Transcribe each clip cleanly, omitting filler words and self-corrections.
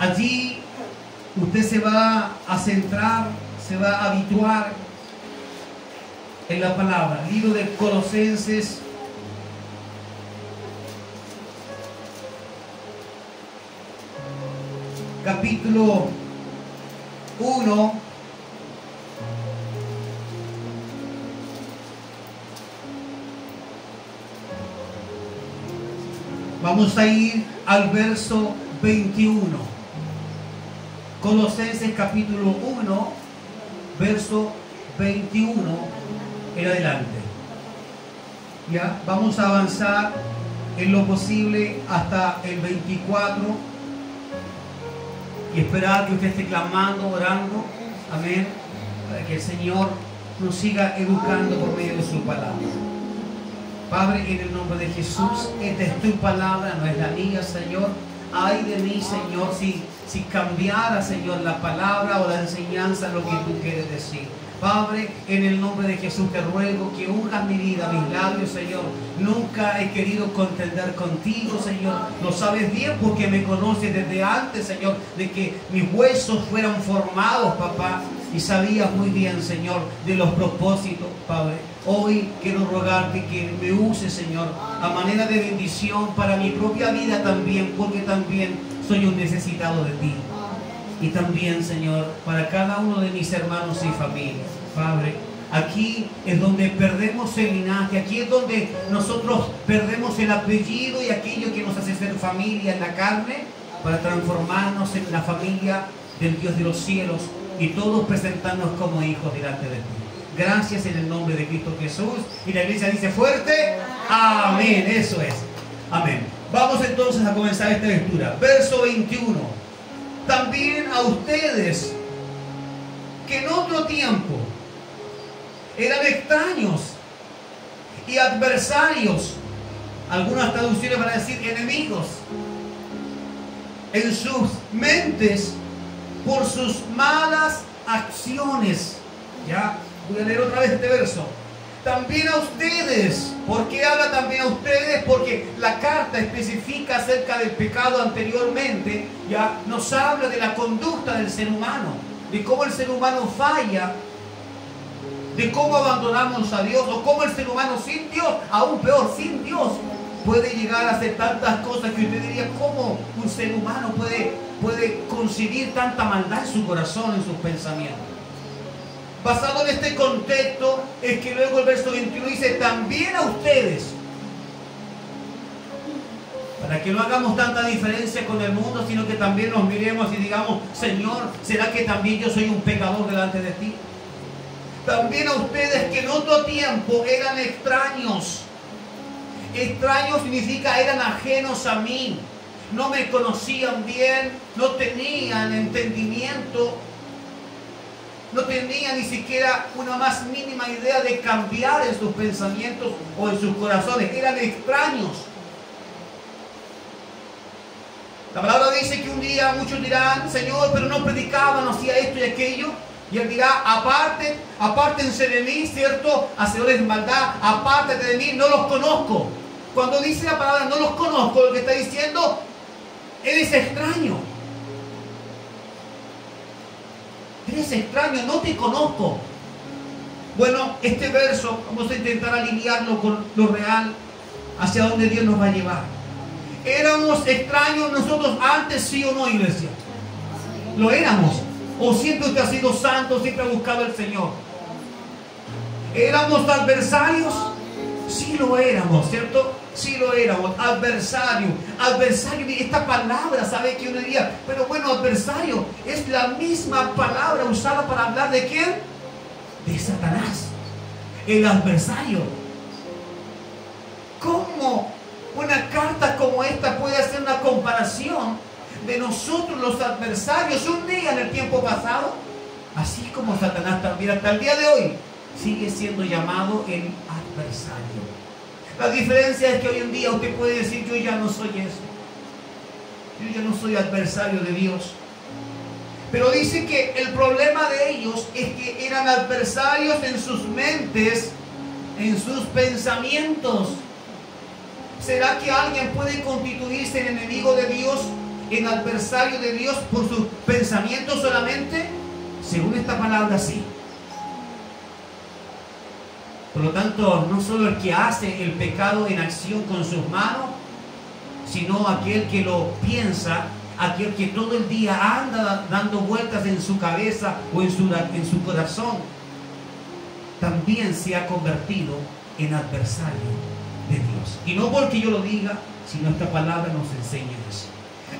Allí usted se va a centrar, se va a habituar en la palabra. Libro de Colosenses, capítulo 1. Vamos a ir al verso 21. Colosenses capítulo 1, verso 21 en adelante. Ya, vamos a avanzar en lo posible hasta el 24 y esperar que usted esté clamando, orando, amén, para que el Señor nos siga educando por medio de su palabra. Padre, en el nombre de Jesús, esta es tu palabra, no es la mía, Señor. Ay de mí, Señor, si cambiara, Señor, la palabra o la enseñanza, lo que tú quieres decir. Padre, en el nombre de Jesús te ruego que unjas mi vida, mis labios, Señor. Nunca he querido contender contigo, Señor. Lo sabes bien porque me conoces desde antes, Señor, de que mis huesos fueran formados, papá. Y sabías muy bien, Señor, de los propósitos, Padre. Hoy quiero rogarte que me uses, Señor, a manera de bendición para mi propia vida también, porque también soy un necesitado de ti. Y también, Señor, para cada uno de mis hermanos y familias, Padre. Aquí es donde perdemos el linaje, aquí es donde nosotros perdemos el apellido y aquello que nos hace ser familia en la carne, para transformarnos en la familia del Dios de los cielos y todos presentarnos como hijos delante de ti. Gracias en el nombre de Cristo Jesús. Y la iglesia dice fuerte, amén. Eso es, amén. Vamos entonces a comenzar esta lectura. Verso 21. También a ustedes, que en otro tiempo eran extraños y adversarios, algunas traducciones van a decir enemigos, en sus mentes por sus malas acciones. Ya, voy a leer otra vez este verso. También a ustedes. ¿Por qué habla también a ustedes? Porque la carta especifica acerca del pecado anteriormente. Ya nos habla de la conducta del ser humano, de cómo el ser humano falla, de cómo abandonamos a Dios, o cómo el ser humano sin Dios, aún peor, sin Dios, puede llegar a hacer tantas cosas que usted diría, ¿cómo un ser humano puede concebir tanta maldad en su corazón, en sus pensamientos? Basado en este contexto, es que luego el verso 21 dice, también a ustedes, para que no hagamos tanta diferencia con el mundo, sino que también nos miremos y digamos, Señor, ¿será que también yo soy un pecador delante de ti? También a ustedes que en otro tiempo eran extraños. Extraños significa eran ajenos a mí, no me conocían bien, no tenían entendimiento, no tenían ni siquiera una más mínima idea de cambiar en sus pensamientos o en sus corazones, eran extraños. La palabra dice que un día muchos dirán, Señor, pero no predicaban, no hacía esto y aquello. Y Él dirá, apártense de mí, ¿cierto? Hacedores de maldad, apártate de mí, no los conozco. Cuando dice la palabra no los conozco, lo que está diciendo, eres extraño. Eres extraño, no te conozco. Bueno, este verso vamos a intentar alinearlo con lo real, hacia donde Dios nos va a llevar. ¿Éramos extraños nosotros antes, sí o no, iglesia? Lo éramos. ¿O siempre usted ha sido santo, siempre ha buscado al Señor? ¿Éramos adversarios? Sí lo éramos, ¿cierto? Sí lo éramos, adversario. Adversario, esta palabra, ¿sabe que uno diría? Pero bueno, adversario es la misma palabra usada para hablar ¿de quién? De Satanás, el adversario. ¿Cómo una carta como esta puede hacer una comparación de nosotros los adversarios un día en el tiempo pasado? Así como Satanás también hasta el día de hoy sigue siendo llamado el adversario. La diferencia es que hoy en día usted puede decir, yo ya no soy eso, yo ya no soy adversario de Dios. Pero dice que el problema de ellos es que eran adversarios en sus mentes, en sus pensamientos. ¿Será que alguien puede constituirse en enemigo de Dios en adversario de Dios por sus pensamientos solamente? Según esta palabra, sí. Por lo tanto, no solo el que hace el pecado en acción con sus manos, sino aquel que lo piensa, aquel que todo el día anda dando vueltas en su cabeza o en su corazón, también se ha convertido en adversario de Dios. Y no porque yo lo diga, sino esta palabra nos enseña eso.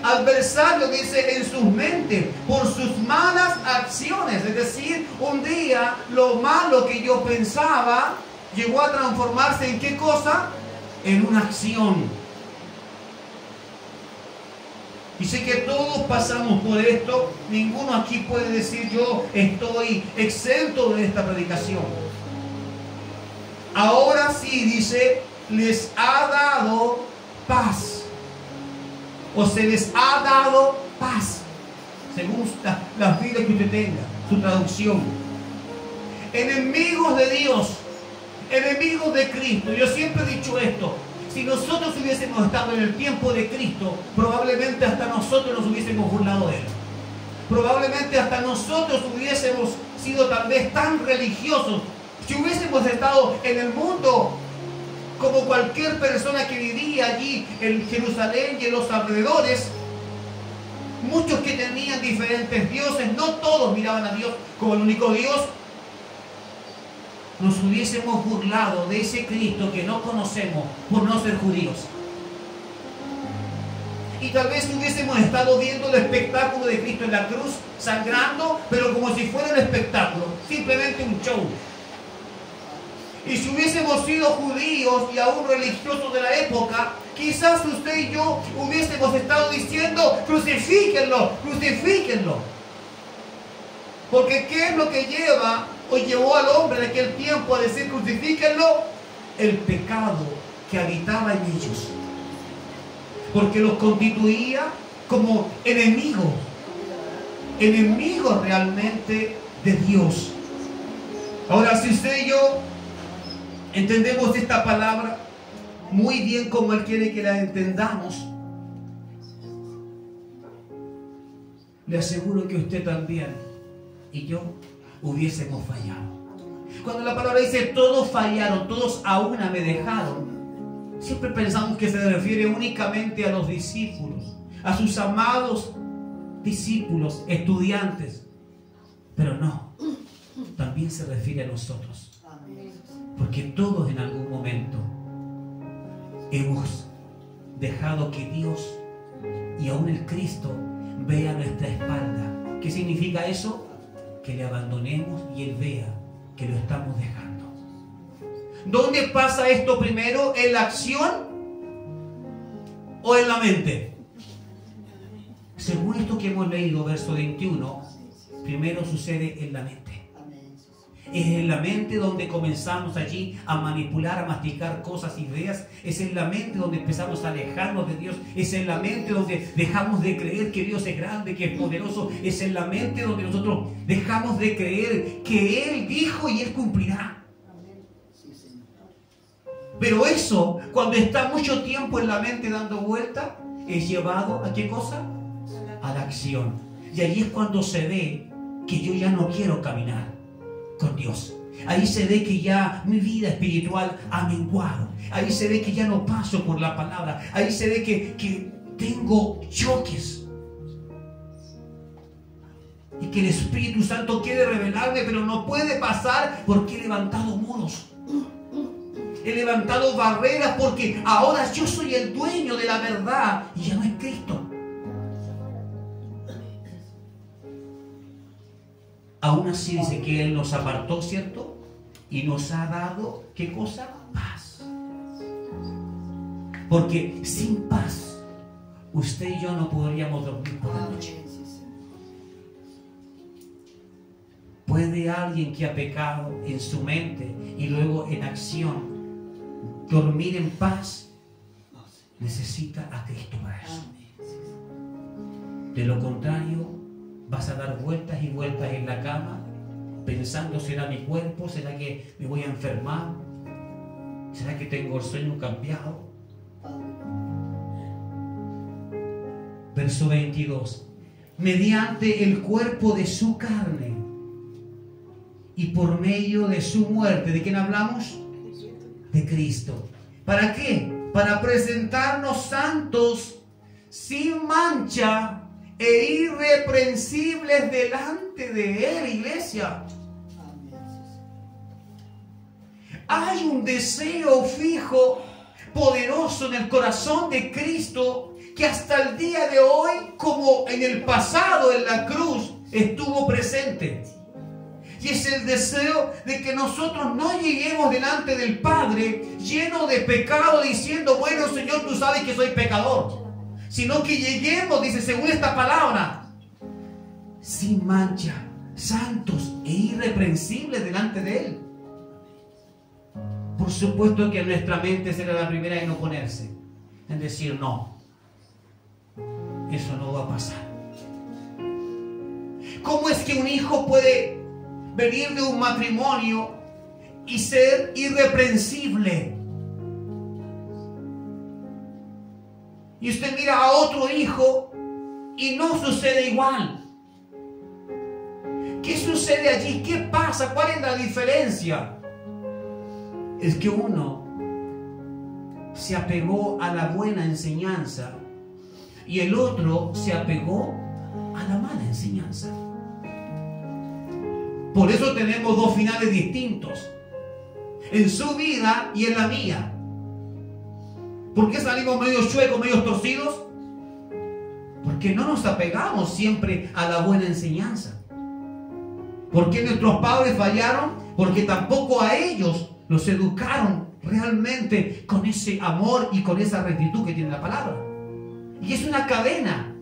Adversario, dice, en sus mentes, por sus malas acciones. Es decir, un día lo malo que yo pensaba llegó a transformarse en ¿qué cosa? En una acción. Y sé que todos pasamos por esto. Ninguno aquí puede decir yo estoy exento de esta predicación. Ahora sí, dice, les ha dado paz. O se les ha dado paz. Según las vidas que usted tenga, su traducción. Enemigos de Dios, enemigos de Cristo. Yo siempre he dicho esto. Si nosotros hubiésemos estado en el tiempo de Cristo, probablemente hasta nosotros nos hubiésemos burlado de Él. Probablemente hasta nosotros hubiésemos sido tal vez tan religiosos. Si hubiésemos estado en el mundo como cualquier persona que vivía allí en Jerusalén y en los alrededores, muchos que tenían diferentes dioses, no todos miraban a Dios como el único Dios, nos hubiésemos burlado de ese Cristo que no conocemos por no ser judíos. Y tal vez hubiésemos estado viendo el espectáculo de Cristo en la cruz, sangrando, pero como si fuera un espectáculo, simplemente un show. Y si hubiésemos sido judíos y aún religiosos de la época, quizás usted y yo hubiésemos estado diciendo, crucifíquenlo, crucifíquenlo. Porque ¿qué es lo que lleva o llevó al hombre de aquel tiempo a decir crucifíquenlo? El pecado que habitaba en ellos. Porque los constituía como enemigos. Enemigos realmente de Dios. Ahora, si usted y yo entendemos esta palabra muy bien como Él quiere que la entendamos, le aseguro que usted también y yo hubiésemos fallado. Cuando la palabra dice todos fallaron, todos a una me dejaron, siempre pensamos que se refiere únicamente a los discípulos, a sus amados discípulos, estudiantes, pero no, también se refiere a nosotros. Porque todos en algún momento hemos dejado que Dios y aún el Cristo vea nuestra espalda. ¿Qué significa eso? Que le abandonemos y Él vea que lo estamos dejando. ¿Dónde pasa esto primero? ¿En la acción o en la mente? Según esto que hemos leído, verso 21, primero sucede en la mente. Es en la mente donde comenzamos allí a manipular, a masticar cosas, ideas. Es en la mente donde empezamos a alejarnos de Dios. Es en la mente donde dejamos de creer que Dios es grande, que es poderoso. Es en la mente donde nosotros dejamos de creer que Él dijo y Él cumplirá. Pero eso, cuando está mucho tiempo en la mente dando vuelta, es llevado ¿a qué cosa? A la acción. Y ahí es cuando se ve que yo ya no quiero caminar con Dios. Ahí se ve que ya mi vida espiritual ha menguado. Ahí se ve que ya no paso por la palabra. Ahí se ve que tengo choques. Y que el Espíritu Santo quiere revelarme, pero no puede pasar porque he levantado muros. He levantado barreras porque ahora yo soy el dueño de la verdad y ya no es Cristo. Aún así dice que Él nos apartó, ¿cierto? Y nos ha dado, ¿qué cosa? Paz. Porque sin paz, usted y yo no podríamos dormir por la noche. ¿Puede alguien que ha pecado en su mente y luego en acción dormir en paz? Necesita a Cristo para eso. De lo contrario, vas a dar vueltas y vueltas en la cama pensando, ¿será mi cuerpo? ¿Será que me voy a enfermar? ¿Será que tengo el sueño cambiado? verso 22. Mediante el cuerpo de su carne y por medio de su muerte. ¿De quién hablamos? De Cristo. ¿Para qué? Para presentarnos santos, sin mancha e irreprensibles delante de Él, iglesia. Hay un deseo fijo, poderoso en el corazón de Cristo, que hasta el día de hoy, como en el pasado en la cruz, estuvo presente. Y es el deseo de que nosotros no lleguemos delante del Padre lleno de pecado, diciendo, bueno, Señor, tú sabes que soy pecador. Sino que lleguemos, dice, según esta palabra, sin mancha, santos e irreprensibles delante de Él. Por supuesto que nuestra mente será la primera en oponerse, en decir, no, eso no va a pasar. ¿Cómo es que un hijo puede venir de un matrimonio y ser irreprensible? Y usted mira a otro hijo y no sucede igual. ¿Qué sucede allí? ¿Qué pasa? ¿Cuál es la diferencia? Es que uno se apegó a la buena enseñanza y el otro se apegó a la mala enseñanza. Por eso tenemos dos finales distintos, en su vida y en la mía. ¿Por qué salimos medio chuecos, medio torcidos? Porque no nos apegamos siempre a la buena enseñanza. ¿Por qué nuestros padres fallaron? Porque tampoco a ellos los educaron realmente con ese amor y con esa rectitud que tiene la palabra. Y es una cadena.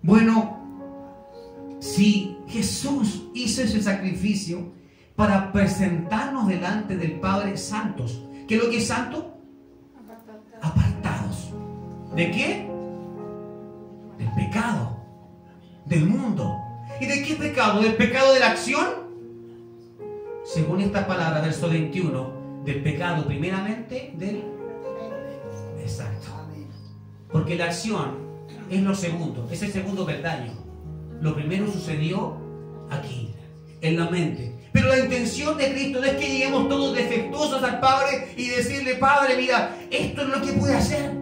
Bueno, si Jesús hizo ese sacrificio para presentarnos delante del Padre santos, ¿qué es lo que es santo? Apartados. ¿De qué? Del pecado, del mundo. ¿Y de qué pecado? ¿Del pecado de la acción? Según esta palabra, verso 21, del pecado primeramente del... Exacto. Porque la acción es lo segundo, es el segundo peldaño. Lo primero sucedió aquí, en la mente. Pero la intención de Cristo no es que lleguemos todos defectuosos al Padre y decirle, Padre, mira, esto es lo que pude hacer.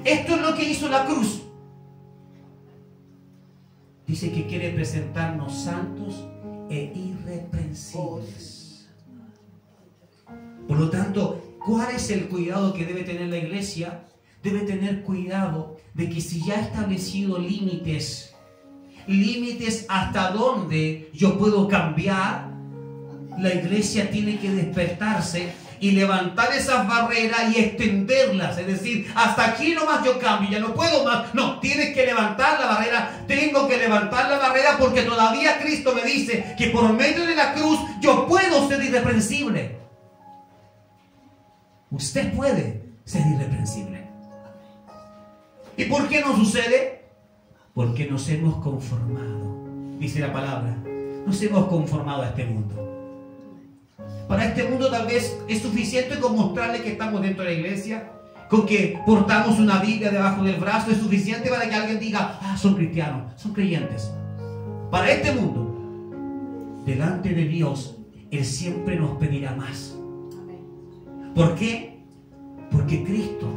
Esto es lo que hizo la cruz. Dice que quiere presentarnos santos e irreprensibles. Por lo tanto, ¿cuál es el cuidado que debe tener la iglesia? Debe tener cuidado de que si ya ha establecido límites hasta dónde yo puedo cambiar, la iglesia tiene que despertarse y levantar esas barreras y extenderlas. Es decir, hasta aquí nomás yo cambio, ya no puedo más. No, tienes que levantar la barrera. Tengo que levantar la barrera porque todavía Cristo me dice que por medio de la cruz yo puedo ser irreprensible. Usted puede ser irreprensible. ¿Y por qué no sucede? Porque nos hemos conformado. Dice la palabra, nos hemos conformado a este mundo. Para este mundo tal vez es suficiente con mostrarle que estamos dentro de la iglesia, con que portamos una Biblia debajo del brazo. Es suficiente para que alguien diga, ah, son cristianos, son creyentes. Para este mundo, delante de Dios, Él siempre nos pedirá más. ¿Por qué? Porque Cristo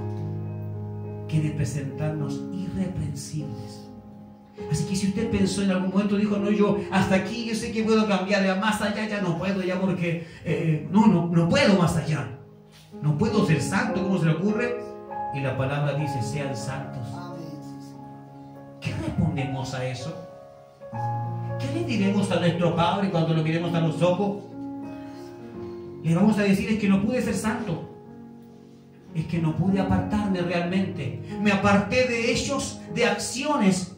quiere presentarnos irreprensibles. Así que si usted pensó en algún momento, dijo, no, yo hasta aquí, yo sé que puedo cambiar, ya más allá ya no puedo, ya porque no puedo más allá. No puedo ser santo, ¿cómo se le ocurre? Y la palabra dice, sean santos. ¿Qué respondemos a eso? ¿Qué le diremos a nuestro Padre cuando lo miremos a los ojos? Le vamos a decir, es que no pude ser santo. Es que no pude apartarme realmente. Me aparté de ellos, de acciones,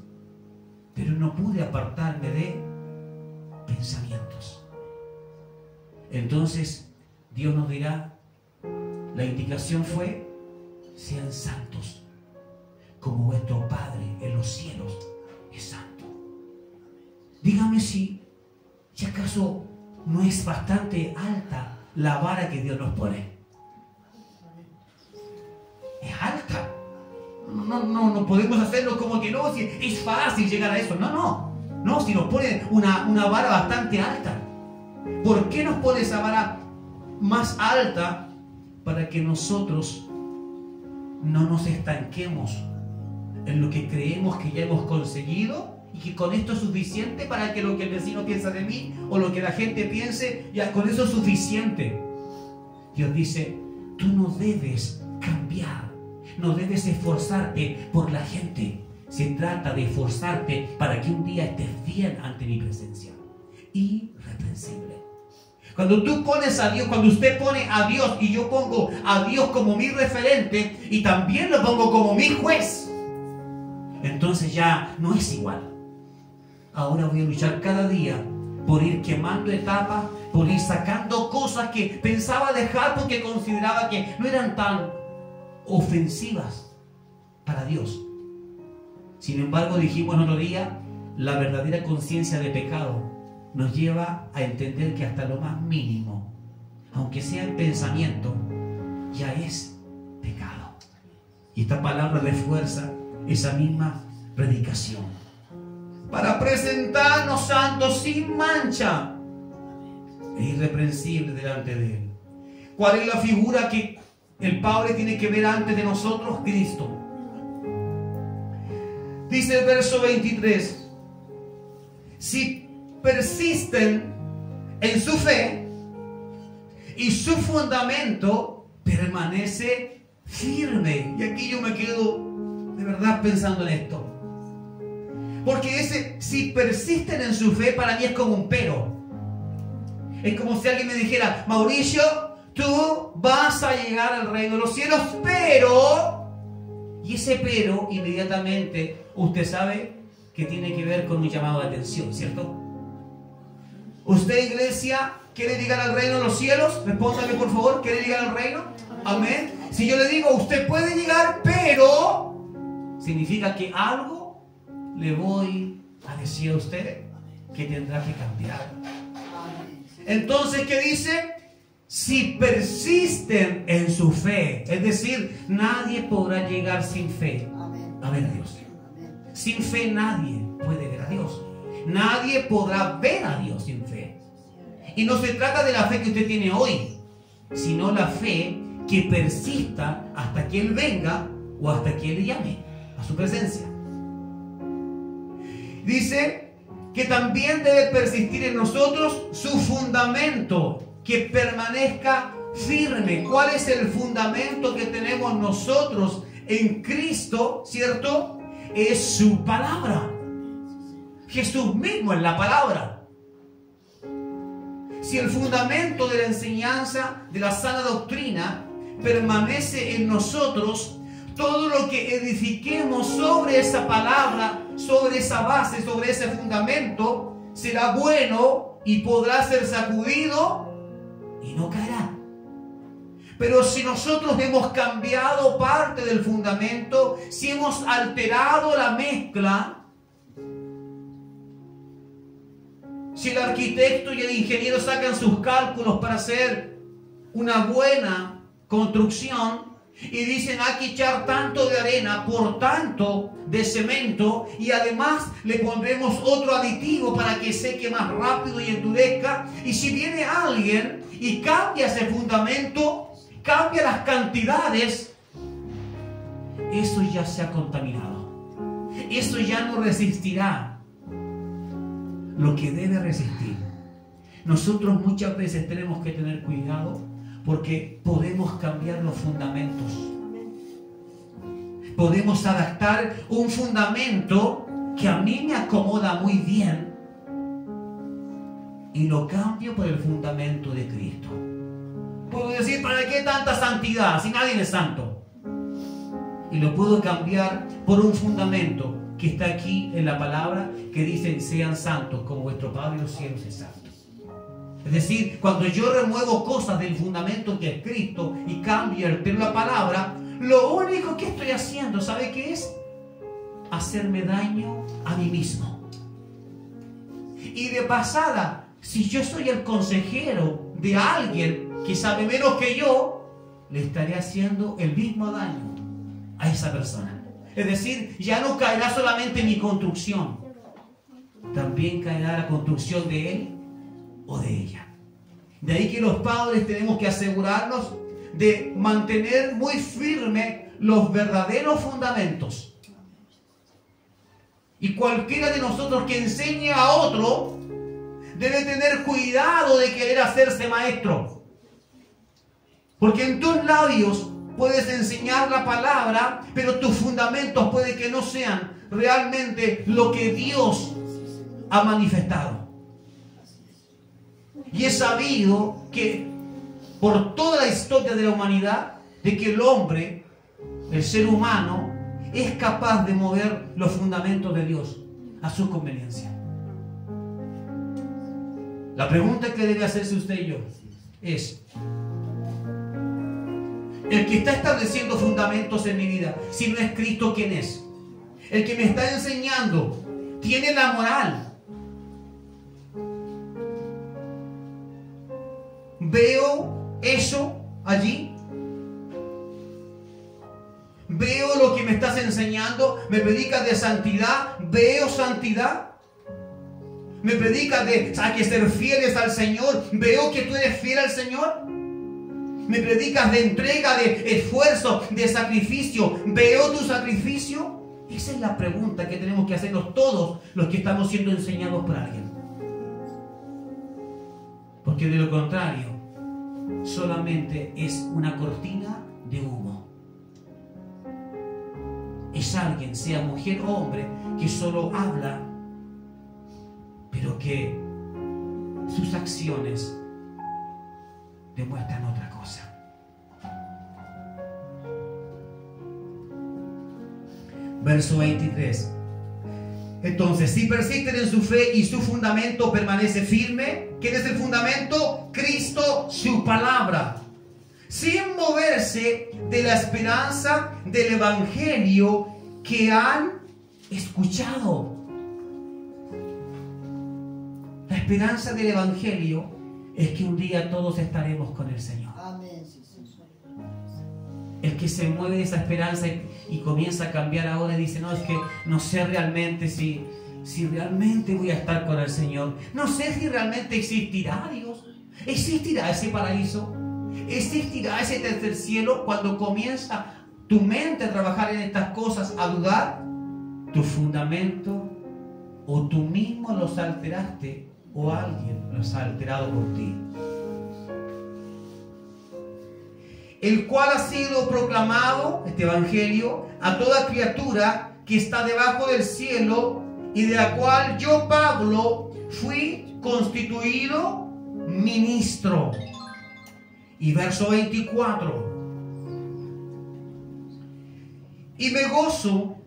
pero no pude apartarme de pensamientos. Entonces Dios nos dirá, la indicación fue, sean santos, como vuestro Padre en los cielos es santo. Dígame si acaso no es bastante alta la vara que Dios nos pone. Es alta. no podemos hacerlo como que no, si es fácil llegar a eso. No, si nos pone una vara bastante alta. ¿Por qué nos pone esa vara más alta? Para que nosotros no nos estanquemos en lo que creemos que ya hemos conseguido y que con esto es suficiente para que lo que el vecino piensa de mí o lo que la gente piense, ya con eso es suficiente. Dios dice, tú no debes cambiar, no debes esforzarte por la gente. Se trata de esforzarte para que un día estés bien ante mi presencia. Irreprensible. Cuando tú pones a Dios, cuando usted pone a Dios y yo pongo a Dios como mi referente y también lo pongo como mi juez, entonces ya no es igual. Ahora voy a luchar cada día por ir quemando etapas, por ir sacando cosas que pensaba dejar porque consideraba que no eran tan ofensivas para Dios. Sin embargo, dijimos el otro día, la verdadera conciencia de pecado nos lleva a entender que hasta lo más mínimo, aunque sea el pensamiento, ya es pecado. Y esta palabra refuerza esa misma predicación. Para presentarnos santos sin mancha e irreprensibles delante de Él. ¿Cuál es la figura que el Padre tiene que ver antes de nosotros? Cristo. Dice el verso 23, si persisten en su fe y su fundamento permanece firme. Y aquí yo me quedo de verdad pensando en esto. Porque ese, si persisten en su fe, para mí es como un pero. Es como si alguien me dijera, Mauricio, tú vas a llegar al reino de los cielos, pero... Y ese pero, inmediatamente, usted sabe que tiene que ver con un llamado de atención, ¿cierto? ¿Usted, iglesia, quiere llegar al reino de los cielos? Respóndame, por favor, ¿quiere llegar al reino? Amén. Si yo le digo, usted puede llegar, pero... significa que algo le voy a decir a usted que tendrá que cambiar. Entonces, ¿qué dice? Si persisten en su fe, es decir, nadie podrá llegar sin fe a ver a Dios. Sin fe nadie puede ver a Dios. Nadie podrá ver a Dios sin fe. Y no se trata de la fe que usted tiene hoy, sino la fe que persista hasta que Él venga o hasta que Él le llame a su presencia. Dice que también debe persistir en nosotros su fundamento, que permanezca firme. ¿Cuál es el fundamento que tenemos nosotros en Cristo? ¿Cierto? Es su palabra. Jesús mismo es la palabra. Si el fundamento de la enseñanza, de la sana doctrina, permanece en nosotros, todo lo que edifiquemos sobre esa palabra, sobre esa base, sobre ese fundamento, será bueno y podrá ser sacudido y no caerá. Pero si nosotros hemos cambiado parte del fundamento, si hemos alterado la mezcla, si el arquitecto y el ingeniero sacan sus cálculos para hacer una buena construcción y dicen hay que echar tanto de arena por tanto de cemento y además le pondremos otro aditivo para que seque más rápido y endurezca, y si viene alguien y cambia ese fundamento, cambia las cantidades, eso ya se ha contaminado, eso ya no resistirá lo que debe resistir. Nosotros muchas veces tenemos que tener cuidado porque podemos cambiar los fundamentos. Podemos adaptar un fundamento que a mí me acomoda muy bien y lo cambio por el fundamento de Cristo. Puedo decir, ¿para qué tanta santidad si nadie es santo? Y lo puedo cambiar por un fundamento que está aquí en la palabra, que dice, sean santos como vuestro Padre de los cielos es santo. Es decir, cuando yo remuevo cosas del fundamento que es Cristo y cambio la palabra, lo único que estoy haciendo, ¿sabe qué es? Hacerme daño a mí mismo. Y de pasada, si yo soy el consejero de alguien que sabe menos que yo, le estaré haciendo el mismo daño a esa persona. Es decir, ya no caerá solamente mi construcción, también caerá la construcción de él o de ella. De ahí que los padres tenemos que asegurarnos de mantener muy firme los verdaderos fundamentos. Y cualquiera de nosotros que enseñe a otro debe tener cuidado de querer hacerse maestro. Porque en tus labios puedes enseñar la palabra, pero tus fundamentos puede que no sean realmente lo que Dios ha manifestado. Y es sabido que por toda la historia de la humanidad, de que el hombre, el ser humano, es capaz de mover los fundamentos de Dios a su conveniencia. La pregunta que debe hacerse usted y yo es: el que está estableciendo fundamentos en mi vida, si no es Cristo, ¿quién es? El que me está enseñando, ¿tiene la moral? ¿Veo eso allí? ¿Veo lo que me estás enseñando? ¿Me predicas de santidad? ¿Veo santidad? ¿Me predicas de que ser fieles al Señor? ¿Veo que tú eres fiel al Señor? ¿Me predicas de entrega, de esfuerzo, de sacrificio? ¿Veo tu sacrificio? Esa es la pregunta que tenemos que hacernos todos los que estamos siendo enseñados por alguien. Porque de lo contrario, solamente es una cortina de humo. Es alguien, sea mujer o hombre, que solo habla, pero que sus acciones demuestran otra cosa. Verso 23. Entonces, si persisten en su fe y su fundamento permanece firme, ¿quién es el fundamento? Cristo, su palabra. Sin moverse de la esperanza del evangelio que han escuchado. La esperanza del evangelio es que un día todos estaremos con el Señor. Amén. El que se mueve de esa esperanza y comienza a cambiar ahora y dice: no, es que no sé realmente si realmente voy a estar con el Señor. No sé si realmente existirá Dios. ¿Existirá ese paraíso? ¿Existirá ese tercer cielo? Cuando comienza tu mente a trabajar en estas cosas, a dudar, tu fundamento o tú mismo los alteraste o alguien los ha alterado por ti. El cual ha sido proclamado, este evangelio, a toda criatura que está debajo del cielo, y de la cual yo, Pablo, fui constituido ministro. Y verso 24. Y me gozo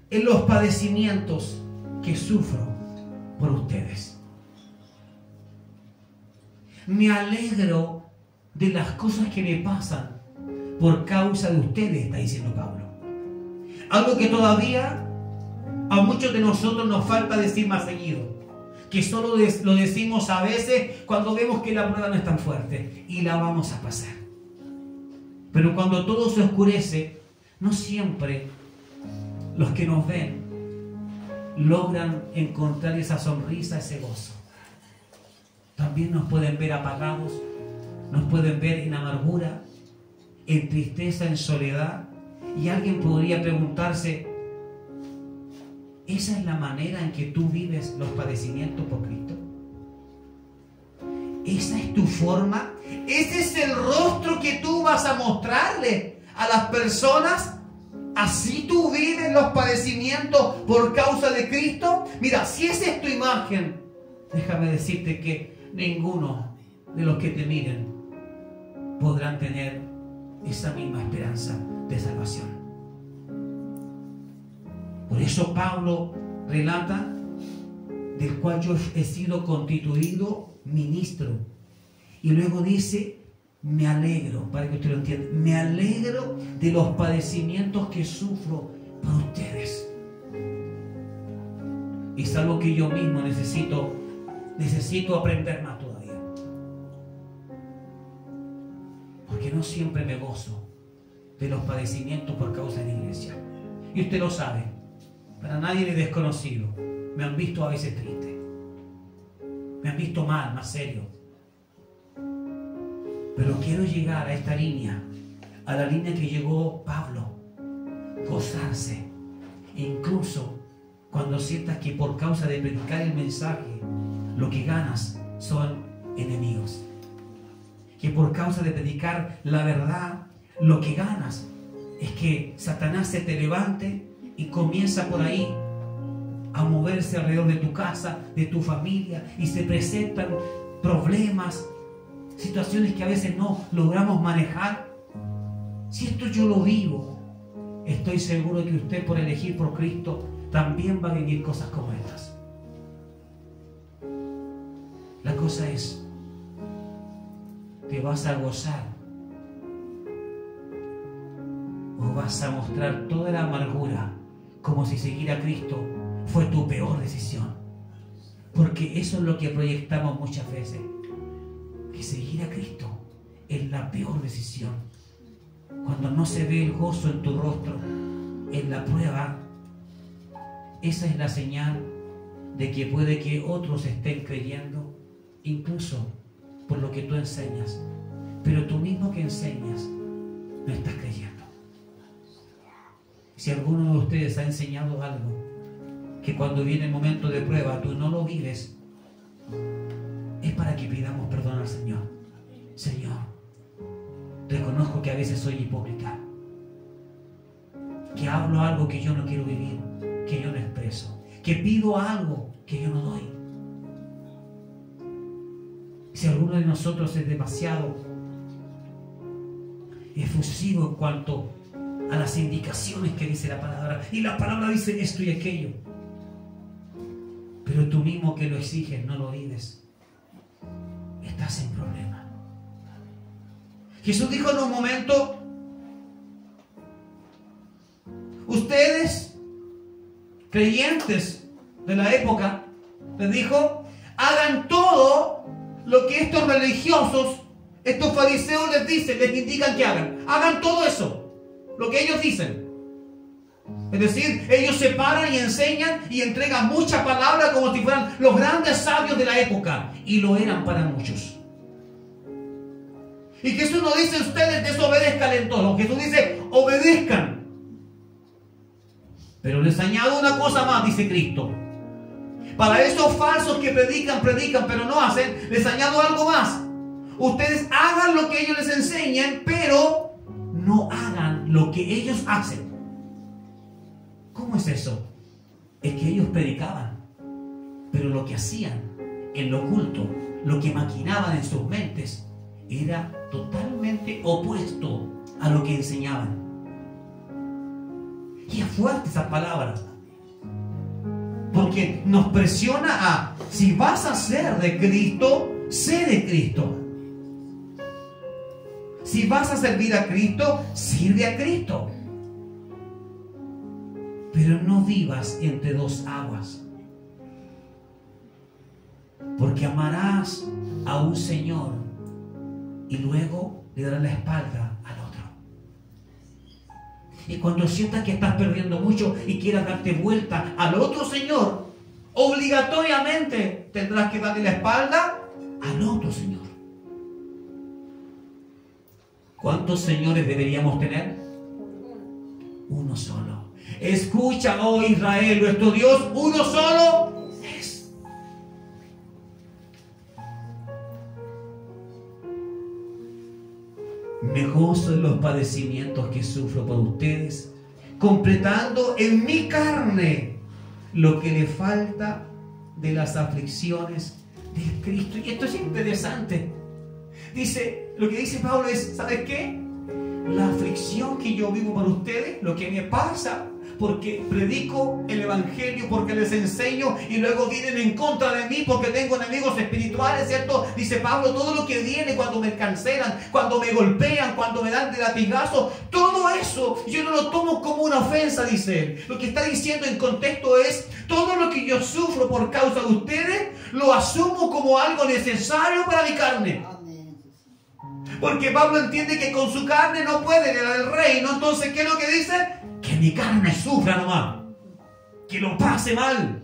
en los padecimientos que sufro por ustedes. Me alegro de las cosas que me pasan por causa de ustedes, está diciendo Pablo. Algo que todavía a muchos de nosotros nos falta decir más seguido, que solo lo decimos a veces cuando vemos que la prueba no es tan fuerte y la vamos a pasar. Pero cuando todo se oscurece, no siempre los que nos ven logran encontrar esa sonrisa, ese gozo. También nos pueden ver apagados, nos pueden ver en amargura, en tristeza, en soledad. Y alguien podría preguntarse: ¿esa es la manera en que tú vives los padecimientos por Cristo? ¿Esa es tu forma? ¿Ese es el rostro que tú vas a mostrarle a las personas? ¿Así tú vives los padecimientos por causa de Cristo? Mira, si esa es tu imagen, déjame decirte que ninguno de los que te miren podrán tener esa misma esperanza de salvación. Por eso Pablo relata: del cual yo he sido constituido ministro. Y luego dice: me alegro, para que usted lo entienda, me alegro de los padecimientos que sufro por ustedes. Es algo que yo mismo necesito aprender más todavía. Porque no siempre me gozo de los padecimientos por causa de la iglesia. Y usted lo sabe. Para nadie es desconocido. Me han visto a veces triste. Me han visto mal, más serio. Pero quiero llegar a esta línea, a la línea que llegó Pablo. Gozarse. E incluso cuando sientas que por causa de predicar el mensaje, lo que ganas son enemigos. Que por causa de predicar la verdad, lo que ganas es que Satanás se te levante y comienza por ahí a moverse alrededor de tu casa, de tu familia, y se presentan problemas, situaciones que a veces no logramos manejar. Si esto yo lo vivo, estoy seguro que usted, por elegir por Cristo, también va a vivir cosas como estas. La cosa es, ¿te vas a gozar o vas a mostrar toda la amargura como si seguir a Cristo fue tu peor decisión? Porque eso es lo que proyectamos muchas veces, que seguir a Cristo es la peor decisión. Cuando no se ve el gozo en tu rostro, en la prueba, esa es la señal de que puede que otros estén creyendo, incluso por lo que tú enseñas, pero tú mismo que enseñas no estás creyendo. Si alguno de ustedes ha enseñado algo que cuando viene el momento de prueba tú no lo vives, es para que pidamos perdón al Señor. Señor, reconozco que a veces soy hipócrita, que hablo algo que yo no quiero vivir, que yo no expreso, que pido algo que yo no doy. Si alguno de nosotros es demasiado efusivo en cuanto a las indicaciones que dice la palabra, y la palabra dice esto y aquello, pero tú mismo que lo exiges no lo vives, estás en problema. Jesús dijo en un momento, ustedes, creyentes de la época, les dijo, hagan todo lo que estos religiosos, estos fariseos les dicen, les indican que hagan. Hagan todo eso, lo que ellos dicen. Es decir, ellos se paran y enseñan y entregan mucha palabra como si fueran los grandes sabios de la época. Y lo eran para muchos. Y Jesús no dice ustedes desobedezcan en todo. Jesús dice obedezcan. Pero les añado una cosa más, dice Cristo. Para esos falsos que predican, pero no hacen, les añado algo más. Ustedes hagan lo que ellos les enseñan, pero no hagan lo que ellos hacen. ¿Cómo es eso? Es que ellos predicaban, pero lo que hacían en lo oculto, lo que maquinaban en sus mentes, era totalmente opuesto a lo que enseñaban. Y es fuerte esa palabra, porque nos presiona a, si vas a ser de Cristo, sé de Cristo. Si vas a servir a Cristo, sirve a Cristo. Pero no vivas entre dos aguas, porque amarás a un Señor y luego le darás la espalda al otro. Y cuando sientas que estás perdiendo mucho y quieras darte vuelta al otro Señor, obligatoriamente tendrás que darle la espalda al otro Señor. ¿Cuántos señores deberíamos tener? Uno solo. Escucha, oh Israel, nuestro Dios, uno solo es. Me gozo en los padecimientos que sufro por ustedes, completando en mi carne lo que le falta de las aflicciones de Cristo. Y esto es interesante. Dice, lo que dice Pablo es, ¿sabes qué? La aflicción que yo vivo por ustedes, lo que me pasa, porque predico el Evangelio, porque les enseño y luego vienen en contra de mí porque tengo enemigos espirituales, ¿cierto? Dice Pablo, todo lo que viene cuando me cancelan, cuando me golpean, cuando me dan de latigazo, todo eso yo no lo tomo como una ofensa, dice él. Lo que está diciendo en contexto es, todo lo que yo sufro por causa de ustedes, lo asumo como algo necesario para mi carne. Porque Pablo entiende que con su carne no puede heredar el reino. Entonces, ¿qué es lo que dice? Que mi carne sufra nomás, que lo pase mal,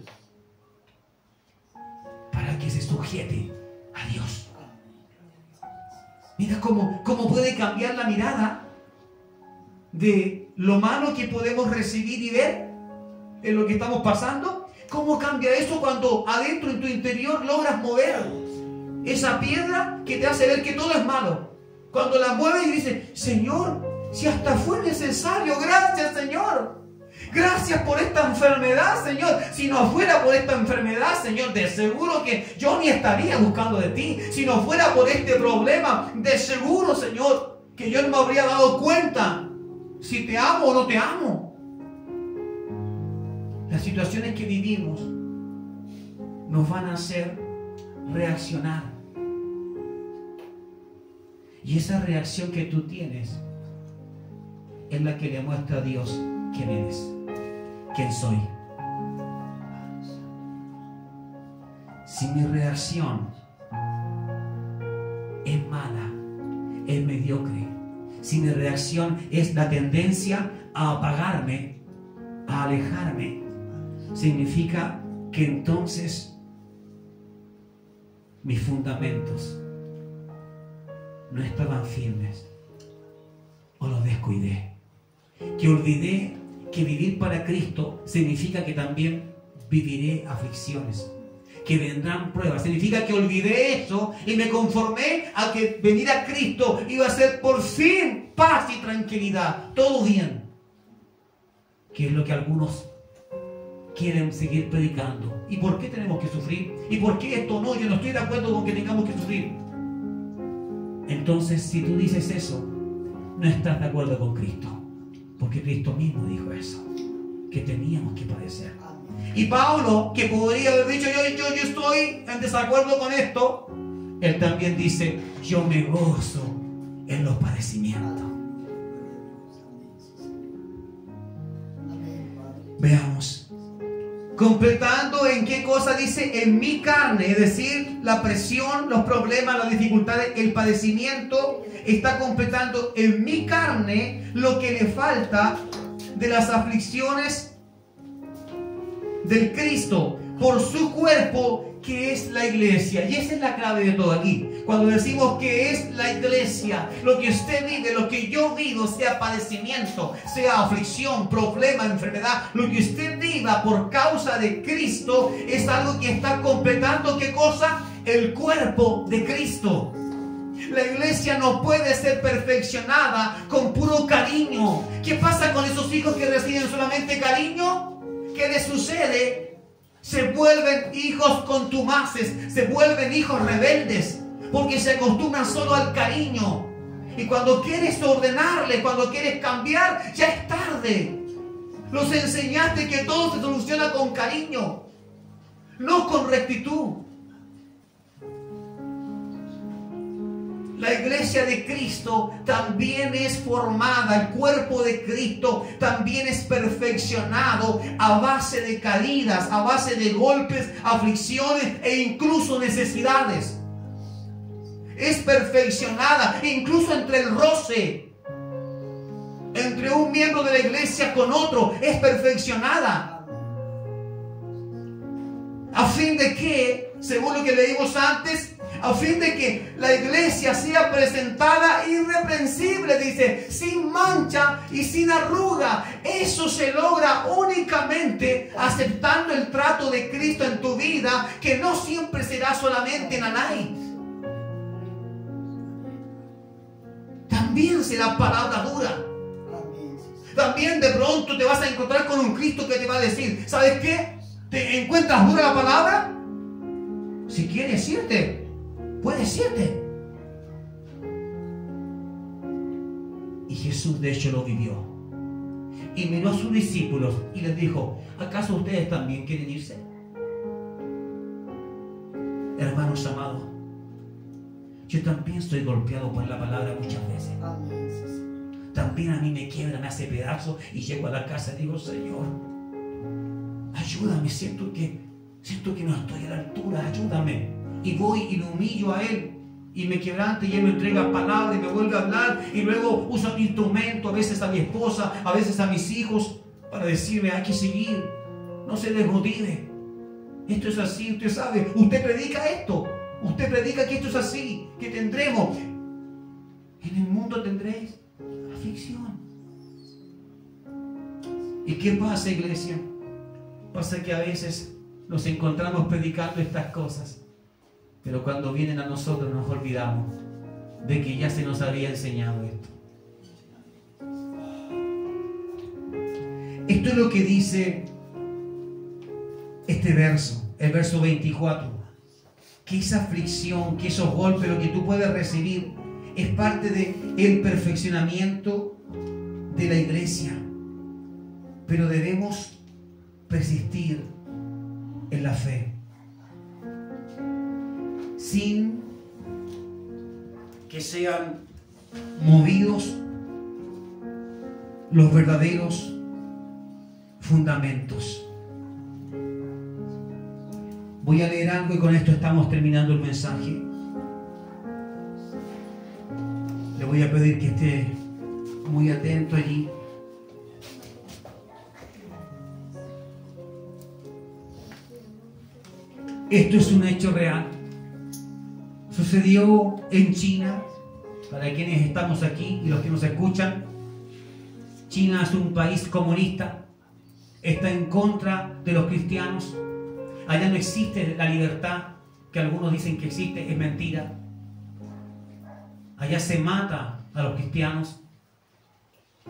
para que se sujete a Dios. Mira cómo puede cambiar la mirada de lo malo que podemos recibir y ver en lo que estamos pasando. ¿Cómo cambia eso cuando adentro en tu interior logras mover esa piedra que te hace ver que todo es malo? Cuando la mueves y dices, Señor, si hasta fue necesario, gracias Señor. Gracias por esta enfermedad, Señor. Si no fuera por esta enfermedad, Señor, de seguro que yo ni estaría buscando de ti. Si no fuera por este problema, de seguro, Señor, que yo no me habría dado cuenta si te amo o no te amo. Las situaciones que vivimos nos van a hacer reaccionar. Y esa reacción que tú tienes es la que le muestra a Dios quién eres, quién soy. Si mi reacción es mala, es mediocre, si mi reacción es la tendencia a apagarme, a alejarme, significa que entonces mis fundamentos no estaban firmes o los descuidé. Que olvidé que vivir para Cristo significa que también viviré aflicciones, que vendrán pruebas. Significa que olvidé eso y me conformé a que venir a Cristo iba a ser por fin paz y tranquilidad, todo bien. Que es lo que algunos quieren seguir predicando. ¿Y por qué tenemos que sufrir? ¿Y por qué esto no? Yo no estoy de acuerdo con que tengamos que sufrir. Entonces, si tú dices eso, no estás de acuerdo con Cristo. Porque Cristo mismo dijo eso, que teníamos que padecer. Y Pablo, que podría haber dicho, yo estoy en desacuerdo con esto, él también dice, yo me gozo en los padecimientos. Veamos. Completando en qué cosa dice, en mi carne, es decir, la presión, los problemas, las dificultades, el padecimiento, está completando en mi carne lo que le falta de las aflicciones del Cristo por su cuerpo, que es la iglesia. Y esa es la clave de todo aquí. Cuando decimos que es la iglesia, lo que usted vive, lo que yo vivo, sea padecimiento, sea aflicción, problema, enfermedad, lo que usted viva por causa de Cristo es algo que está completando, ¿qué cosa? El cuerpo de Cristo. La iglesia no puede ser perfeccionada con puro cariño. ¿Qué pasa con esos hijos que reciben solamente cariño? ¿Qué les sucede? Se vuelven hijos contumaces, se vuelven hijos rebeldes, porque se acostumbran solo al cariño. Y cuando quieres ordenarle, cuando quieres cambiar, ya es tarde. Los enseñaste que todo se soluciona con cariño, no con rectitud. La iglesia de Cristo también es formada, el cuerpo de Cristo también es perfeccionado a base de caídas, a base de golpes, aflicciones e incluso necesidades. Es perfeccionada incluso entre el roce, entre un miembro de la iglesia con otro, es perfeccionada. A fin de que, según lo que leímos antes, a fin de que la iglesia sea presentada irreprensible, dice, sin mancha y sin arruga. Eso se logra únicamente aceptando el trato de Cristo en tu vida, que no siempre será solamente nanay. También será palabra dura. También de pronto te vas a encontrar con un Cristo que te va a decir, ¿sabes qué? ¿Te encuentras dura la palabra? Si quieres irte, puedes irte. Y Jesús de hecho lo vivió. Y miró a sus discípulos y les dijo, ¿acaso ustedes también quieren irse? Hermanos amados, yo también estoy golpeado por la palabra muchas veces. También a mí me quiebra, me hace pedazos y llego a la casa y digo, Señor, ayúdame, siento que no estoy a la altura, ayúdame. Y voy y me humillo a Él y me quebranto y Él me entrega palabras y me vuelve a hablar y luego uso mi instrumento, a veces a mi esposa, a veces a mis hijos, para decirme hay que seguir. No se desmotive. Esto es así, usted sabe. Usted predica esto. Usted predica que esto es así, que tendremos. En el mundo tendréis aflicción. ¿Y qué pasa, iglesia? Pasa que a veces nos encontramos predicando estas cosas, pero cuando vienen a nosotros nos olvidamos de que ya se nos había enseñado esto. Esto es lo que dice este verso, el verso 24. Que esa aflicción, que esos golpes, lo que tú puedes recibir, es parte del perfeccionamiento de la iglesia. Pero debemos persistir en la fe, sin que sean movidos los verdaderos fundamentos. Voy a leer algo y con esto estamos terminando el mensaje. Le voy a pedir que esté muy atento allí. Esto es un hecho real. Sucedió en China. Para quienes estamos aquí y los que nos escuchan, China es un país comunista. Está en contra de los cristianos. Allá no existe la libertad que algunos dicen que existe, es mentira. Allá se mata a los cristianos.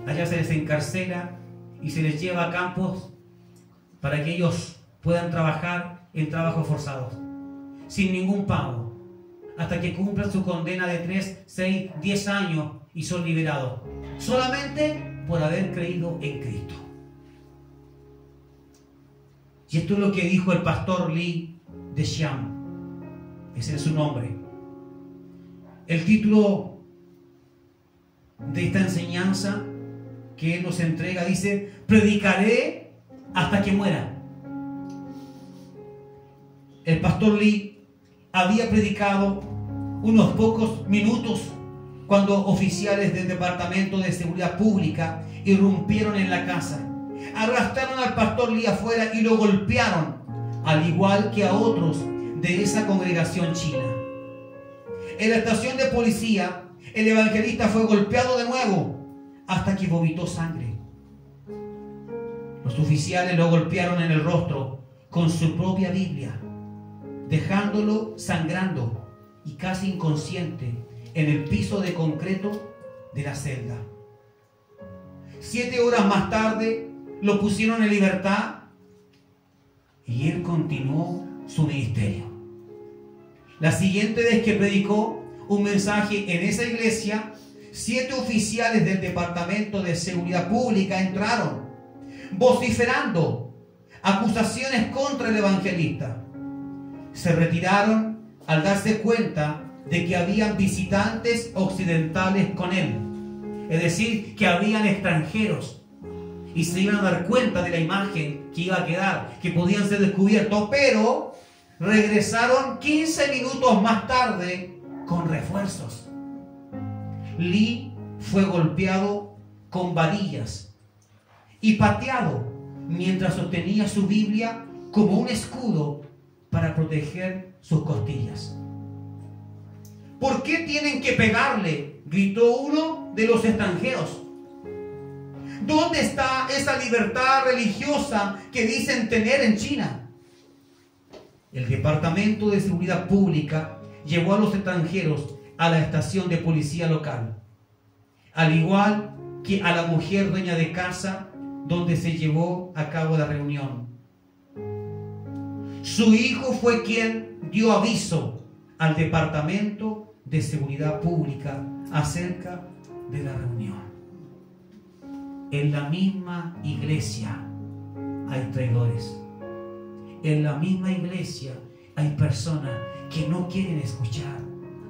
Allá se les encarcela y se les lleva a campos para que ellos puedan trabajar en trabajos forzados, sin ningún pago, hasta que cumplan su condena de 3, 6, 10 años y son liberados, solamente por haber creído en Cristo. Y esto es lo que dijo el pastor Lee de Xi'an. Ese es su nombre. El título de esta enseñanza que él nos entrega dice: predicaré hasta que muera. El pastor Lee había predicado unos pocos minutos cuando oficiales del Departamento de Seguridad Pública irrumpieron en la casa. Arrastraron al pastor Lee afuera y lo golpearon, al igual que a otros de esa congregación china. En la estación de policía, el evangelista fue golpeado de nuevo hasta que vomitó sangre. Los oficiales lo golpearon en el rostro con su propia Biblia, dejándolo sangrando y casi inconsciente en el piso de concreto de la celda. 7 horas más tarde lo pusieron en libertad y él continuó su ministerio. La siguiente vez que predicó un mensaje en esa iglesia, 7 oficiales del Departamento de Seguridad Pública entraron vociferando acusaciones contra el evangelista. Se retiraron al darse cuenta de que habían visitantes occidentales con él, es decir, que habían extranjeros, y se iban a dar cuenta de la imagen que iba a quedar, que podían ser descubiertos, pero regresaron 15 minutos más tarde con refuerzos. Lee fue golpeado con varillas y pateado mientras sostenía su Biblia como un escudo para proteger sus costillas. ¿Por qué tienen que pegarle?, gritó uno de los extranjeros. ¿Dónde está esa libertad religiosa que dicen tener en China? El Departamento de Seguridad Pública llevó a los extranjeros a la estación de policía local, al igual que a la mujer dueña de casa donde se llevó a cabo la reunión. Su hijo fue quien dio aviso al Departamento de Seguridad Pública acerca de la reunión. En la misma iglesia hay traidores. En la misma iglesia hay personas que no quieren escuchar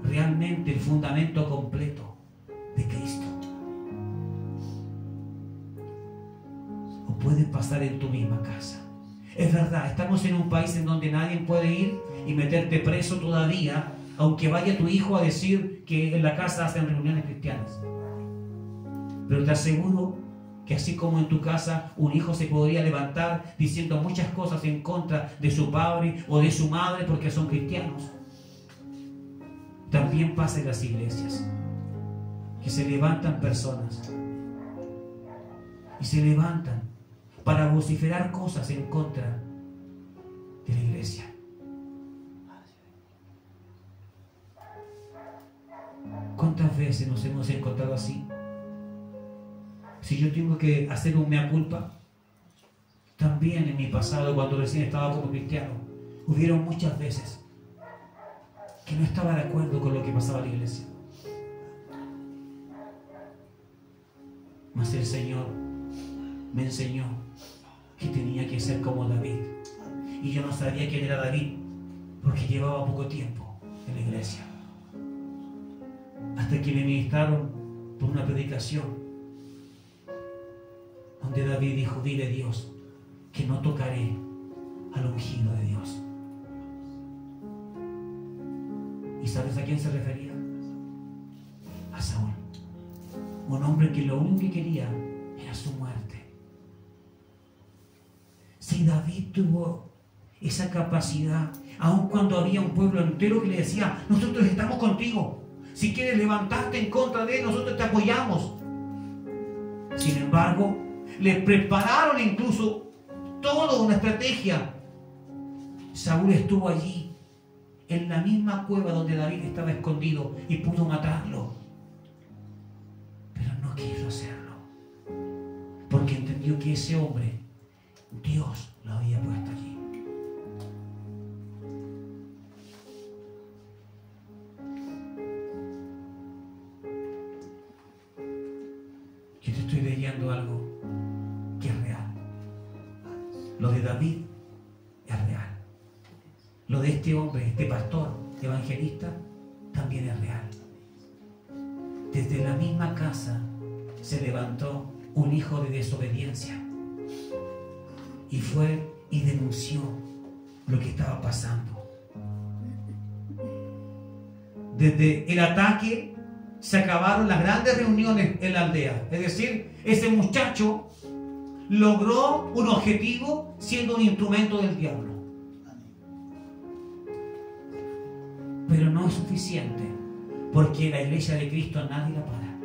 realmente el fundamento completo de Cristo. O puede pasar en tu misma casa. Es verdad, estamos en un país en donde nadie puede ir y meterte preso todavía, aunque vaya tu hijo a decir que en la casa hacen reuniones cristianas. Pero te aseguro que así como en tu casa un hijo se podría levantar diciendo muchas cosas en contra de su padre o de su madre porque son cristianos, también pasa en las iglesias, que se levantan personas y se levantan para vociferar cosas en contra de la iglesia. ¿Cuántas veces nos hemos encontrado así? Si yo tengo que hacer un mea culpa, también en mi pasado, cuando recién estaba como cristiano, hubieron muchas veces que no estaba de acuerdo con lo que pasaba en la iglesia. Mas el Señor me enseñó que tenía que ser como David. Y yo no sabía quién era David, porque llevaba poco tiempo en la iglesia. Hasta que me ministraron por una predicación donde David dijo: dile a Dios que no tocaré al ungido de Dios. ¿Y sabes a quién se refería? A Saúl. Un hombre que lo único que quería era su muerte. Si David tuvo esa capacidad, aun cuando había un pueblo entero que le decía: nosotros estamos contigo, si quieres levantarte en contra de él, nosotros te apoyamos. Sin embargo, le prepararon incluso toda una estrategia. Saúl estuvo allí, en la misma cueva donde David estaba escondido, y pudo matarlo. Pero no quiso hacerlo, porque entendió que ese hombre, Dios lo había puesto allí. Yo te estoy leyendo algo que es real. Lo de David es real. Lo de este hombre, este pastor, evangelista, también es real. Desde la misma casa se levantó un hijo de desobediencia y fue y denunció lo que estaba pasando. Desde el ataque se acabaron las grandes reuniones en la aldea. Es decir, ese muchacho logró un objetivo siendo un instrumento del diablo. Pero no es suficiente, porque la iglesia de Cristo nadie la para.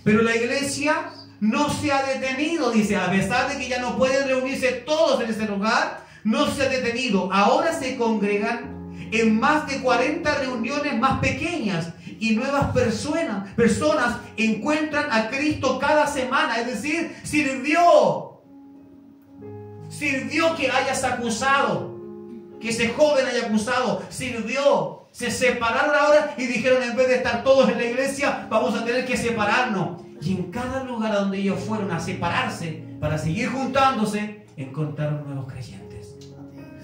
Pero la iglesia no se ha detenido, dice, a pesar de que ya no pueden reunirse todos en ese lugar, no se ha detenido. Ahora se congregan en más de 40 reuniones más pequeñas, y nuevas personas encuentran a Cristo cada semana. Es decir, sirvió que hayas acusado, que ese joven haya acusado, sirvió. Se separaron ahora y dijeron: en vez de estar todos en la iglesia, vamos a tener que separarnos. Y en cada lugar a donde ellos fueron a separarse para seguir juntándose, encontraron nuevos creyentes.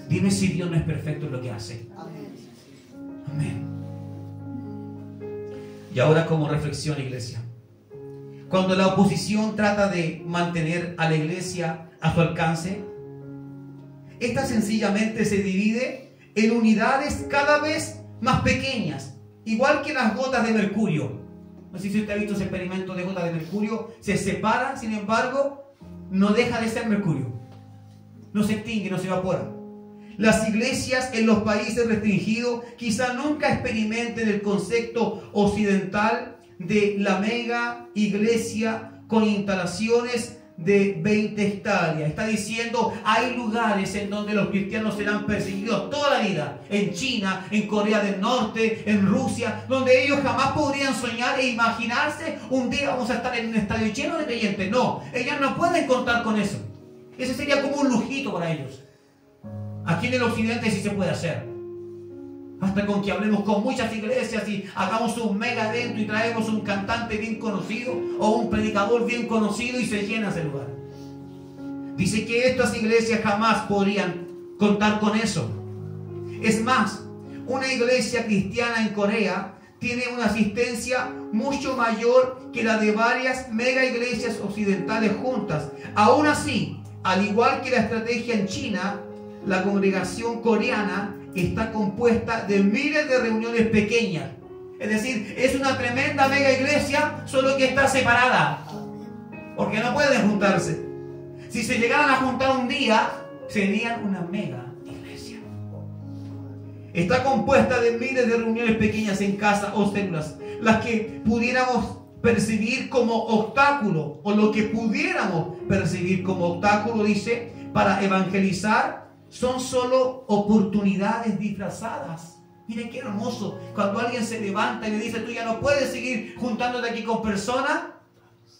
Dime si Dios no es perfecto en lo que hace. Amén. Y ahora, como reflexión, iglesia, cuando la oposición trata de mantener a la iglesia a su alcance, esta sencillamente se divide en unidades cada vez más pequeñas, igual que las gotas de mercurio. No sé si usted ha visto ese experimento de gotas de mercurio. Se separa, sin embargo, no deja de ser mercurio. No se extingue, no se evapora. Las iglesias en los países restringidos quizá nunca experimenten el concepto occidental de la mega iglesia con instalaciones de 20 hectáreas. Está diciendo: hay lugares en donde los cristianos serán perseguidos toda la vida. En China, en Corea del Norte, en Rusia, donde ellos jamás podrían soñar e imaginarse un día vamos a estar en un estadio lleno de creyentes. No, ellos no pueden contar con eso. Ese sería como un lujito para ellos. Aquí en el occidente sí se puede hacer. Basta con que hablemos con muchas iglesias y hagamos un mega evento y traemos un cantante bien conocido o un predicador bien conocido y se llena ese lugar. Dice que estas iglesias jamás podrían contar con eso. Es más, una iglesia cristiana en Corea tiene una asistencia mucho mayor que la de varias mega iglesias occidentales juntas. Aún así, al igual que la estrategia en China, la congregación coreana está compuesta de miles de reuniones pequeñas. Es decir, es una tremenda mega iglesia, solo que está separada. porque no pueden juntarse. Si se llegaran a juntar un día, serían una mega iglesia. Está compuesta de miles de reuniones pequeñas en casa o células, las que pudiéramos percibir como obstáculo, o lo que pudiéramos percibir como obstáculo, dice, para evangelizar, son solo oportunidades disfrazadas. Mire qué hermoso, cuando alguien se levanta y le dice, tú ya no puedes seguir juntándote aquí con personas,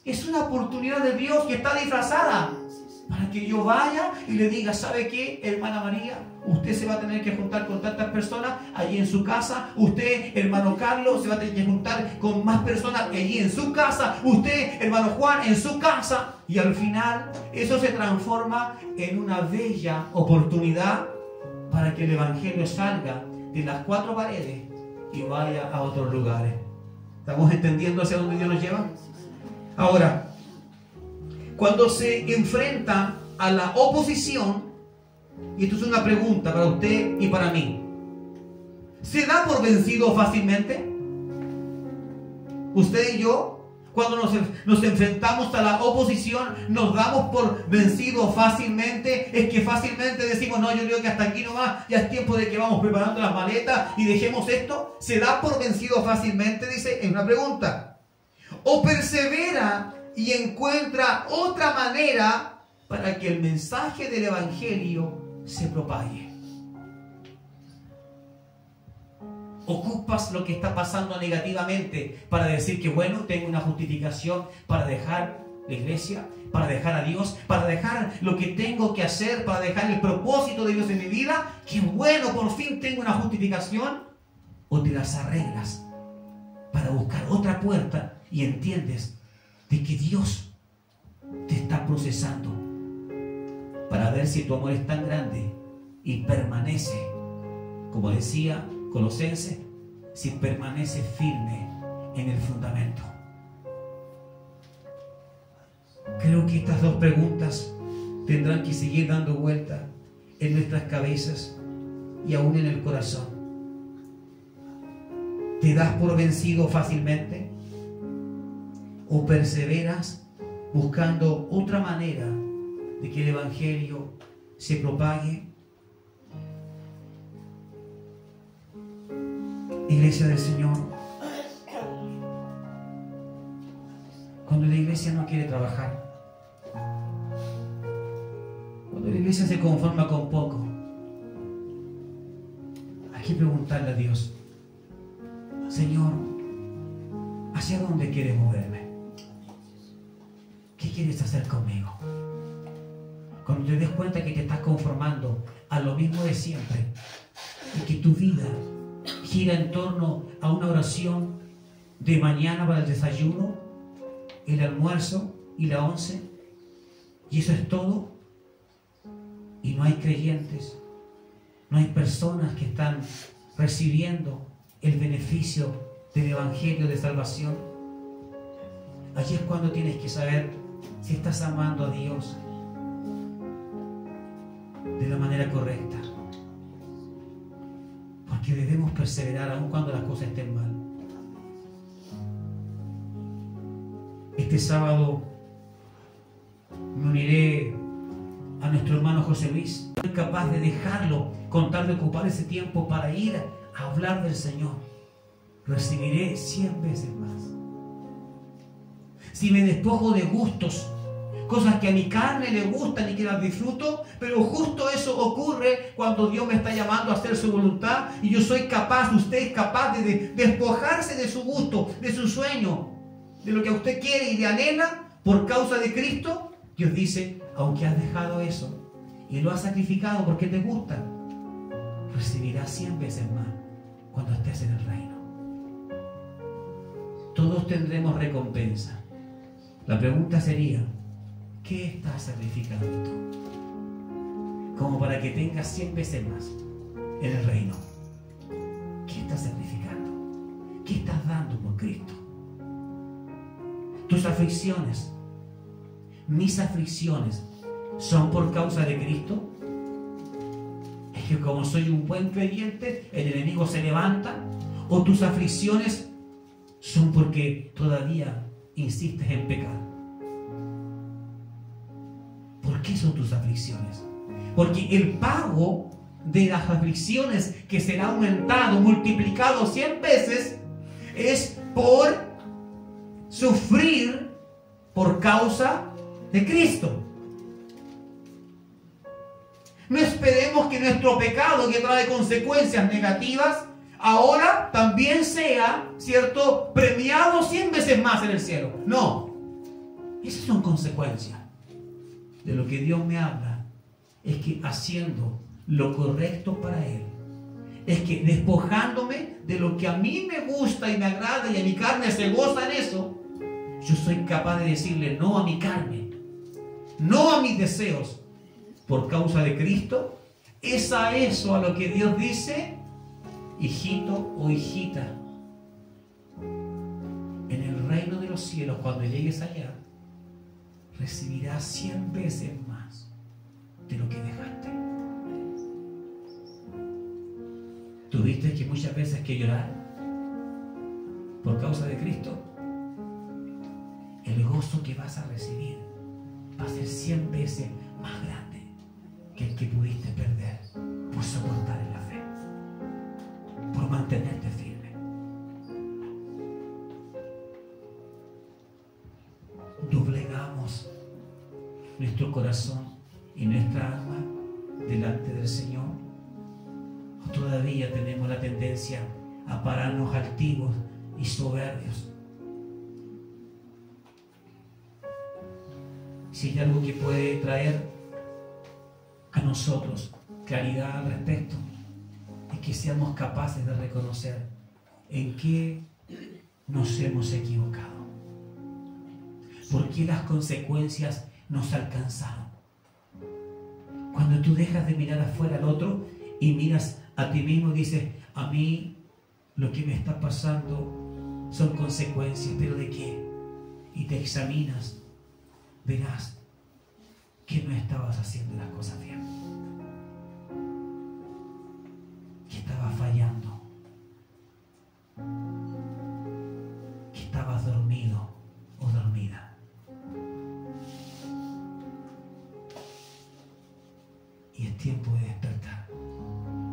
es una oportunidad de Dios que está disfrazada, para que yo vaya y le diga, ¿sabe qué, hermana María? Usted se va a tener que juntar con tantas personas allí en su casa. Usted, hermano Carlos, se va a tener que juntar con más personas allí en su casa. Usted, hermano Juan, en su casa. Y al final, eso se transforma en una bella oportunidad para que el evangelio salga de las 4 paredes y vaya a otros lugares. ¿Estamos entendiendo hacia dónde Dios nos lleva? Ahora, cuando se enfrenta a la oposición, y esto es una pregunta para usted y para mí, ¿se da por vencido fácilmente? Usted y yo, cuando nos enfrentamos a la oposición, ¿nos damos por vencido fácilmente? Es que fácilmente decimos, no, yo creo que hasta aquí nomás, ya es tiempo de que vamos preparando las maletas y dejemos esto. ¿Se da por vencido fácilmente? Dice, es una pregunta. ¿O persevera y encuentra otra manera para que el mensaje del evangelio se propague? Ocupas lo que está pasando negativamente para decir que bueno, tengo una justificación para dejar la iglesia, para dejar a Dios, para dejar lo que tengo que hacer, para dejar el propósito de Dios en mi vida. Que bueno, por fin tengo una justificación. O te las arreglas para buscar otra puerta y entiendes de que Dios te está procesando para ver si tu amor es tan grande y permanece, como decía Colosenses, si permanece firme en el fundamento. Creo que estas 2 preguntas tendrán que seguir dando vuelta en nuestras cabezas y aún en el corazón. ¿Te das por vencido fácilmente? ¿O perseveras buscando otra manera de que el evangelio se propague? Iglesia del Señor, cuando la iglesia no quiere trabajar, cuando la iglesia se conforma con poco, hay que preguntarle a Dios, Señor, ¿hacia dónde quieres moverme? ¿Qué quieres hacer conmigo? Cuando te des cuenta que te estás conformando a lo mismo de siempre y que tu vida gira en torno a una oración de mañana para el desayuno, el almuerzo y la once, y eso es todo, y no hay creyentes, no hay personas que están recibiendo el beneficio del evangelio de salvación. Allí es cuando tienes que saber si estás amando a Dios de la manera correcta, porque debemos perseverar aun cuando las cosas estén mal. Este sábado me uniré a nuestro hermano José Luis. Soy capaz de dejarlo con tal de ocupar ese tiempo para ir a hablar del Señor. Recibiré 100 veces más. Si me despojo de gustos, cosas que a mi carne le gustan y que las disfruto, pero justo eso ocurre cuando Dios me está llamando a hacer su voluntad y yo soy capaz, usted es capaz de despojarse de su gusto, de su sueño, de lo que usted quiere y le anhela por causa de Cristo. Dios dice, aunque has dejado eso y lo has sacrificado porque te gusta, recibirás 100 veces más cuando estés en el reino. Todos tendremos recompensa. La pregunta sería, ¿qué estás sacrificando tú? Como para que tengas 100 veces más en el reino. ¿Qué estás sacrificando? ¿Qué estás dando por Cristo? Tus aflicciones, mis aflicciones, ¿son por causa de Cristo? Es que como soy un buen creyente, el enemigo se levanta. ¿O tus aflicciones son porque todavía insistes en pecar? qué son tus aflicciones? Porque el pago de las aflicciones que será aumentado, multiplicado 100 veces, es por sufrir por causa de Cristo. No esperemos que nuestro pecado, que trae consecuencias negativas, ahora también sea, ¿cierto?, premiado 100 veces más en el cielo. No, esas son consecuencias. De lo que Dios me habla es que haciendo lo correcto para Él, es que despojándome de lo que a mí me gusta y me agrada y a mi carne se goza en eso, yo soy capaz de decirle no a mi carne, no a mis deseos, por causa de Cristo. Es a eso a lo que Dios dice: hijito o hijita, en el reino de los cielos, cuando llegues allá, recibirás 100 veces más de lo que dejaste. ¿Tuviste que muchas veces que llorar por causa de Cristo? El gozo que vas a recibir va a ser 100 veces más grande que el que pudiste perder por soportar en la fe, por mantenerte firme. Doblegamos nuestro corazón y nuestra alma delante del Señor, o todavía tenemos la tendencia a pararnos altivos y soberbios. Si hay algo que puede traer a nosotros claridad al respecto, es que seamos capaces de reconocer en qué nos hemos equivocado, por qué las consecuencias nos alcanzaron. Cuando tú dejas de mirar afuera al otro y miras a ti mismo y dices: a mí lo que me está pasando son consecuencias, ¿pero de qué? Y te examinas, verás que no estabas haciendo las cosas bien, que estabas fallando, que estabas dormido o dormida. Y es tiempo de despertar,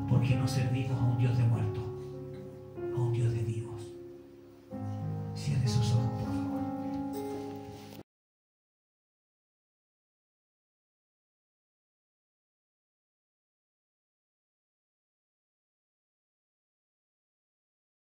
porque no servimos a un Dios de muertos,